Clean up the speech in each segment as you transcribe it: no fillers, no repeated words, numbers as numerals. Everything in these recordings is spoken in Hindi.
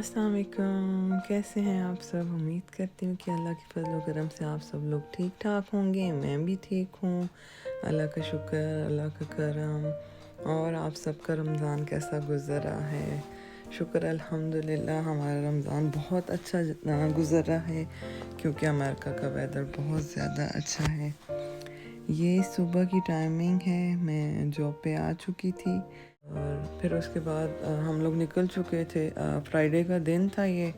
अस्सलाम वालेकुम। कैसे हैं आप सब? उम्मीद करती हूँ कि अल्लाह के फजल व करम से आप सब लोग ठीक ठाक होंगे। मैं भी ठीक हूँ, अल्लाह का शुक्र, अल्लाह का करम। और आप सबका रमज़ान कैसा गुज़र रहा है? शुक्र अल्हम्दुलिल्लाह, हमारा रमज़ान बहुत अच्छा गुज़र रहा है क्योंकि अमेरिका का वेदर बहुत ज़्यादा अच्छा है। ये सुबह की टाइमिंग है, मैं जॉब पे आ चुकी थी और फिर उसके बाद हम लोग निकल चुके थे। फ्राइडे का दिन था ये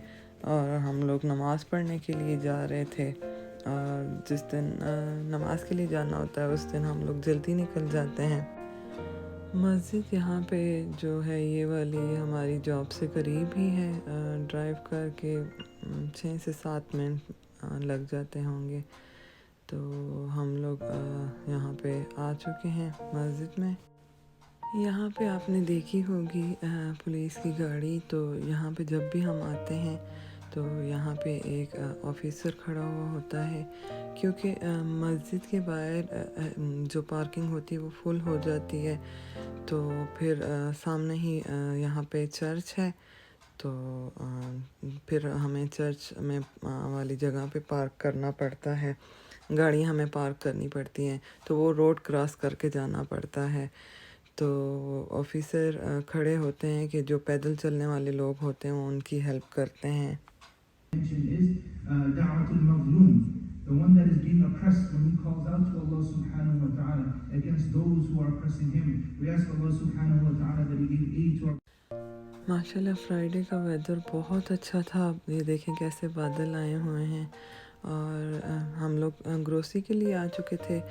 और हम लोग नमाज़ पढ़ने के लिए जा रहे थे। जिस दिन नमाज के लिए जाना होता है उस दिन हम लोग जल्दी निकल जाते हैं। मस्जिद यहाँ पे जो है ये वाली हमारी जॉब से करीब ही है। ड्राइव करके 6 से 7 मिनट लग जाते होंगे। तो हम लोग यहाँ पे आ चुके हैं मस्जिद में। यहाँ पे आपने देखी होगी पुलिस की गाड़ी। तो यहाँ पे जब भी हम आते हैं तो यहाँ पे एक ऑफिसर खड़ा हुआ होता है क्योंकि मस्जिद के बाहर जो पार्किंग होती है वो फुल हो जाती है। तो फिर सामने ही यहाँ पे चर्च है। तो फिर हमें चर्च में वाली जगह पे पार्क करना पड़ता है, गाड़ी हमें पार्क करनी पड़ती हैं। तो वो रोड क्रॉस करके जाना पड़ता है। तो ऑफिसर खड़े होते हैं कि जो पैदल चलने वाले लोग होते हैं वो उनकी हेल्प करते हैं। is da'watul mazlum, the one that is being oppressed, when he calls out to Allah subhanahu wa ta'ala against those who are oppressing him. We ask Allah subhanahu wa ta'ala that he give aid to our माशाल्लाह फ्राइडे का वेदर बहुत अच्छा था। आप ये देखें कैसे बादल आए हुए हैं। और हम लोग ग्रोसरी के लिए आ चुके थे।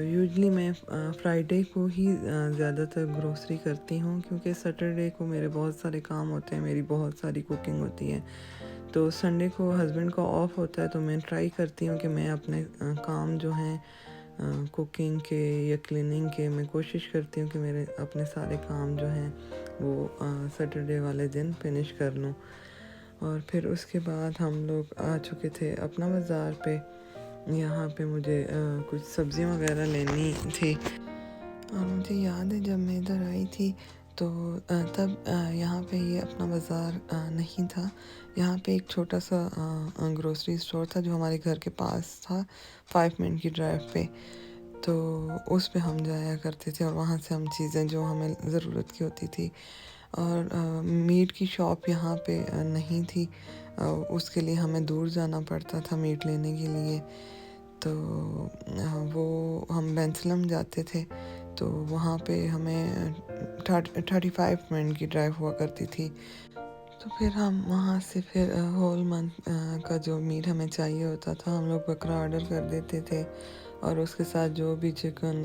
यूजली मैं फ्राइडे को ही ज़्यादातर ग्रोसरी करती हूँ क्योंकि सैटरडे को मेरे बहुत सारे काम होते हैं, मेरी बहुत सारी कुकिंग होती है। तो संडे को हस्बैंड का ऑफ होता है तो मैं ट्राई करती हूँ कि मैं अपने काम जो हैं कुकिंग के या क्लीनिंग के, मैं कोशिश करती हूँ कि मेरे अपने सारे काम जो हैं वो सैटरडे वाले दिन फिनिश कर लूँ। और फिर उसके बाद हम लोग आ चुके थे अपना बाज़ार पे। यहाँ पे मुझे कुछ सब्ज़ियाँ वगैरह लेनी थी और मुझे याद है जब मैं इधर आई थी तो तब यहाँ पे ये अपना बाज़ार नहीं था। यहाँ पे एक छोटा सा ग्रोसरी स्टोर था जो हमारे घर के पास था, 5 मिनट की ड्राइव पे। तो उस पे हम जाया करते थे और वहाँ से हम चीज़ें जो हमें ज़रूरत की होती थी। और मीट की शॉप यहाँ पे नहीं थी। उसके लिए हमें दूर जाना पड़ता था मीट लेने के लिए। तो वो हम बेंसलम जाते थे तो वहाँ पे हमें 35 मिनट की ड्राइव हुआ करती थी। तो फिर हम वहाँ से फिर होल मंथ का जो मीट हमें चाहिए होता था हम लोग बकरा ऑर्डर कर देते थे और उसके साथ जो भी चिकन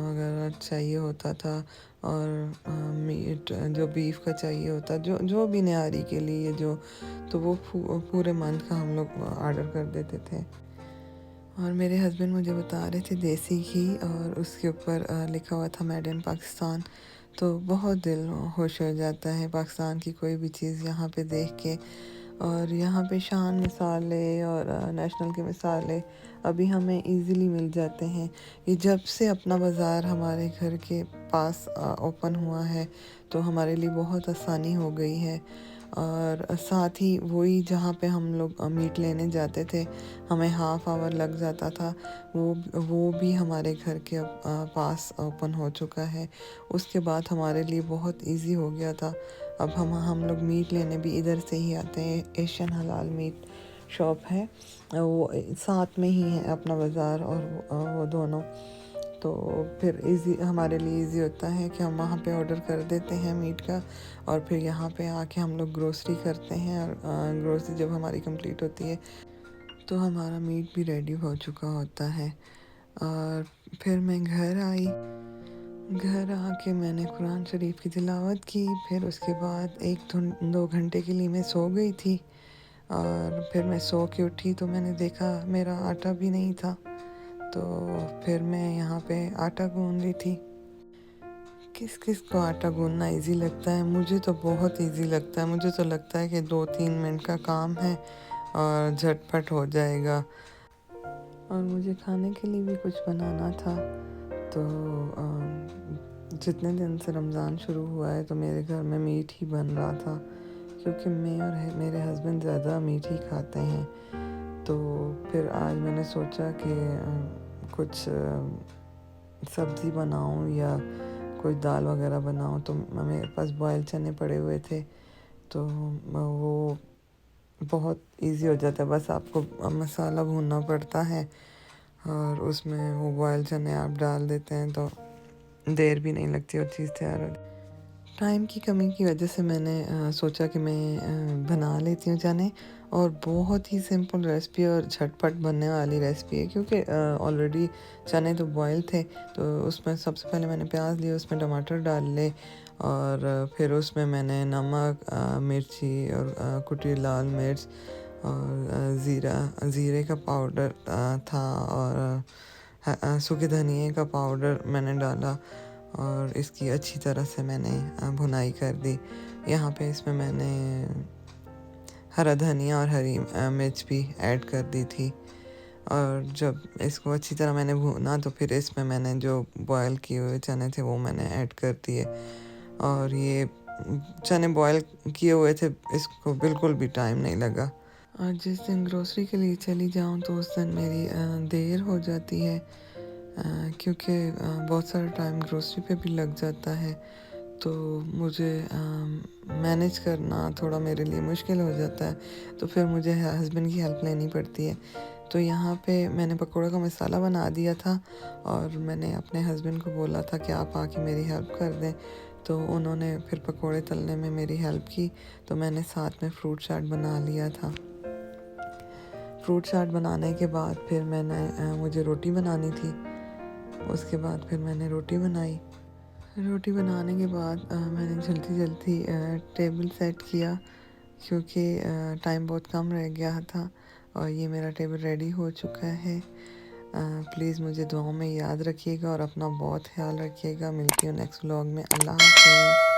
वगैरह चाहिए होता था और मीट जो बीफ का चाहिए होता, जो जो भी न्यारी के लिए जो, तो वो पूरे मंथ का हम लोग ऑर्डर कर देते थे। और मेरे हस्बैंड मुझे बता रहे थे देसी घी और उसके ऊपर लिखा हुआ था मेड इन पाकिस्तान। तो बहुत दिल खुश हो जाता है पाकिस्तान की कोई भी चीज़ यहाँ पे देख के। और यहाँ पे शान मसाले और नेशनल के मसाले अभी हमें इजीली मिल जाते हैं। ये जब से अपना बाज़ार हमारे घर के पास ओपन हुआ है तो हमारे लिए बहुत आसानी हो गई है। और साथ ही वही जहाँ पे हम लोग मीट लेने जाते थे हमें हाफ़ आवर लग जाता था, वो भी हमारे घर के पास ओपन हो चुका है। उसके बाद हमारे लिए बहुत इजी हो गया था। अब हम लोग मीट लेने भी इधर से ही आते हैं। एशियन हलाल मीट शॉप है, वो साथ में ही है अपना बाज़ार और वो दोनों। तो फिर इजी हमारे लिए इजी होता है कि हम वहाँ पे ऑर्डर कर देते हैं मीट का और फिर यहाँ पे आके हम लोग ग्रोसरी करते हैं। और ग्रोसरी जब हमारी कंप्लीट होती है तो हमारा मीट भी रेडी हो चुका होता है। और फिर मैं घर आई, घर आके मैंने कुरान शरीफ की तिलावत की। फिर उसके बाद 1-2 घंटे के लिए मैं सो गई थी और फिर मैं सो के उठी तो मैंने देखा मेरा आटा भी नहीं था। तो फिर मैं यहाँ पे आटा गूंद रही थी। किस किस को आटा गूंदना इजी लगता है? मुझे तो बहुत इजी लगता है। मुझे तो लगता है कि 2-3 मिनट का काम है और झटपट हो जाएगा। और मुझे खाने के लिए भी कुछ बनाना था। तो जितने दिन से रमज़ान शुरू हुआ है तो मेरे घर में मीट ही बन रहा था क्योंकि मैं और मेरे हस्बैंड ज़्यादा मीठ ही खाते हैं। तो फिर आज मैंने सोचा कि कुछ सब्ज़ी बनाऊं या कोई दाल वगैरह बनाऊं। तो मेरे पास बॉयल चने पड़े हुए थे, तो वो बहुत इजी हो जाता है। बस आपको मसाला भूनना पड़ता है और उसमें वो बॉयल चने आप डाल देते हैं, तो देर भी नहीं लगती और चीज़ तैयार हो। टाइम की कमी की वजह से मैंने सोचा कि मैं बना लेती हूँ चने, और बहुत ही सिंपल रेसिपी और झटपट बनने वाली रेसिपी है, क्योंकि ऑलरेडी चने तो बॉयल थे। तो उसमें सबसे पहले मैंने प्याज लिए, उसमें टमाटर डाल ले, और फिर उसमें मैंने नमक, मिर्ची और कुटी लाल मिर्च और ज़ीरे का पाउडर था, और सूखे धनिए का पाउडर मैंने डाला, और इसकी अच्छी तरह से मैंने भुनाई कर दी। यहाँ पे इसमें मैंने हरा धनिया और हरी मिर्च भी ऐड कर दी थी। और जब इसको अच्छी तरह मैंने भुना, तो फिर इसमें मैंने जो बॉयल किए हुए चने थे वो मैंने ऐड कर दिए। और ये चने बॉयल किए हुए थे, इसको बिल्कुल भी टाइम नहीं लगा। और जिस दिन ग्रोसरी के लिए चली जाऊँ तो उस दिन मेरी देर हो जाती है, क्योंकि बहुत सारा टाइम ग्रोसरी पे भी लग जाता है। तो मुझे मैनेज करना थोड़ा मेरे लिए मुश्किल हो जाता है, तो फिर मुझे हस्बैंड की हेल्प लेनी पड़ती है। तो यहाँ पे मैंने पकौड़े का मसाला बना दिया था, और मैंने अपने हस्बैंड को बोला था कि आप आके मेरी हेल्प कर दें। तो उन्होंने फिर पकौड़े तलने में मेरी हेल्प की, तो मैंने साथ में फ्रूट चाट बना लिया था। फ्रूट चाट बनाने के बाद फिर मुझे रोटी बनानी थी। उसके बाद फिर मैंने रोटी बनाई। रोटी बनाने के बाद मैंने जल्दी टेबल सेट किया, क्योंकि टाइम बहुत कम रह गया था, और ये मेरा टेबल रेडी हो चुका है। प्लीज़ मुझे दुआओं में याद रखिएगा और अपना बहुत ख्याल रखिएगा। मिलती हूँ नेक्स्ट व्लॉग में। अल्लाह हाफ़िज़।